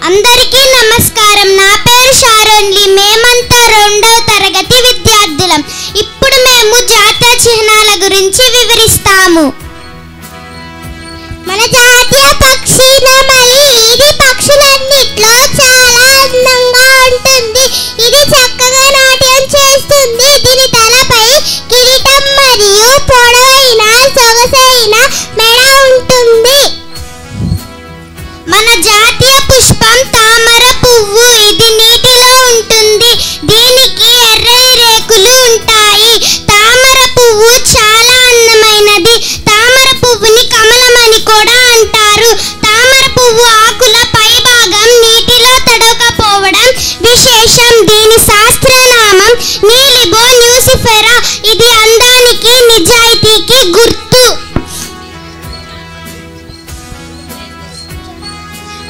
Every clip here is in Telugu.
అందరికీ నమస్కారం. నా పేరు షారోన్లీ. మేమంతా 2వ తరగతి విద్యార్థులం. ఇప్పుడు మేము జాతీయ చిహ్నాల గురించి వివరిస్తాము. మన జాతీయ పక్షి నెమలి. ఇది పక్షులన్నిట్లో చాలా అందంగా ఉంటుంది. ఇది చక్కగా నాట్యం చేస్తుంది. దీని తలపై కిరీటం మరియు పొడవైన సొగసైన మెడ ఉంటుంది. మన జాతీయ పుష్పం తామర పువ్వు. ఇది నీటిలో ఉంటుంది. దీనికి ఎర్రని రేకులు ఉంటాయి. తామర పువ్వు చాలా అందమైనది. తామర పువ్వుని కమలం అని కూడా అంటారు. తామర పువ్వు ఆకుల పై భాగం నీటిలో తడవకపోవడం విశేషం. దీని శాస్త్రనామం నీలిబో న్యూసిఫెరా. ఇది అందానికి నిజాయితీకి గుర్తు.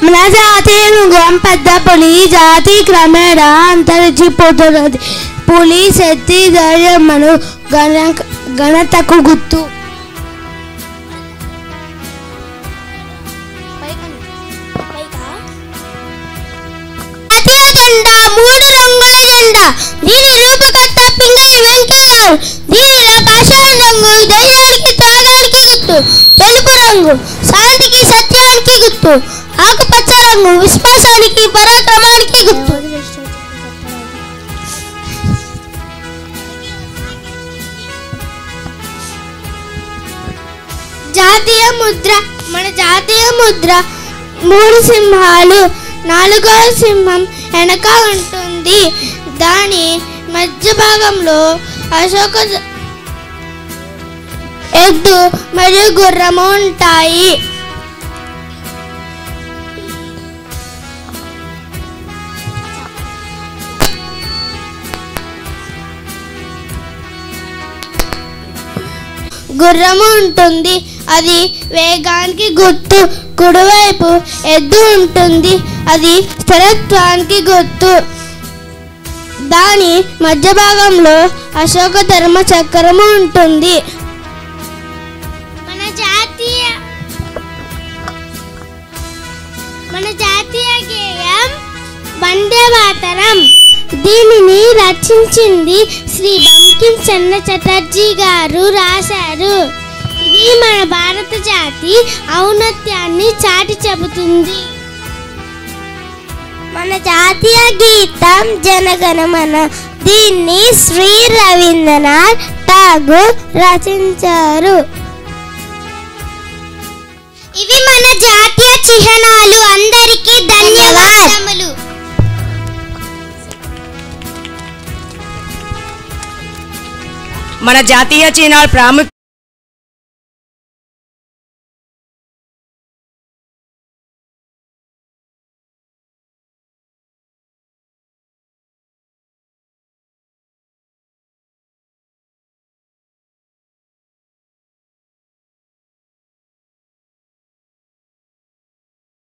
మన జాతీయ మృగం పెద్ద పులి. జాతి క్రమేణా అంతరించిపోతున్నది. పులి శక్తి, ధైర్యమును ఘనతకు గుర్తు. జాతీయ జెండా 3 రంగుల జెండా. దీని రూపకర్త పింగళి వెంకయ్య. దీనిలో కాషాయ రంగు ధైర్యానికి, త్యాగానికి గుర్తు. తెలుపు రంగు శాంతికి, సత్యానికి గుర్తు. ఆకుపచ్చ రంగు విశ్వాసానికి, పరాక్రమానికి గుర్తు. జాతీయ ముద్ర. మన జాతీయ ముద్ర 3 సింహాలు. 4వ సింహం వెనక ఉంటుంది. దాని మధ్య భాగంలో అశోక ఎద్దు మరియు గుర్రము ఉంటాయి. గుర్రము ఉంటుంది. అది వేగానికి గుర్తు. కుడివైపు ఎద్దు ఉంటుంది. అది స్థిరత్వానికి గుర్తు. దాని మధ్య భాగంలో అశోక ధర్మ చక్రము ఉంటుంది. మన జాతీయ గేయం వందే మాతరం. దీనిని రచించింది శ్రీ బంకిం చంద్ర చటర్జీ గారు రాశారు. ఇది మన భారత జాతి ఔన్నత్యాన్ని చాటి చెబుతుంది. మన జాతీయ గీతం జనగణమన. దీన్ని శ్రీ రవీంద్రనాథ్ ఠాగూర్ రచించారు. ఇవి మన జాతీయ చిహ్నాలు. అందరికీ ధన్యవాదములు. మన జాతీయ చిహ్నాల ప్రాముఖ్యత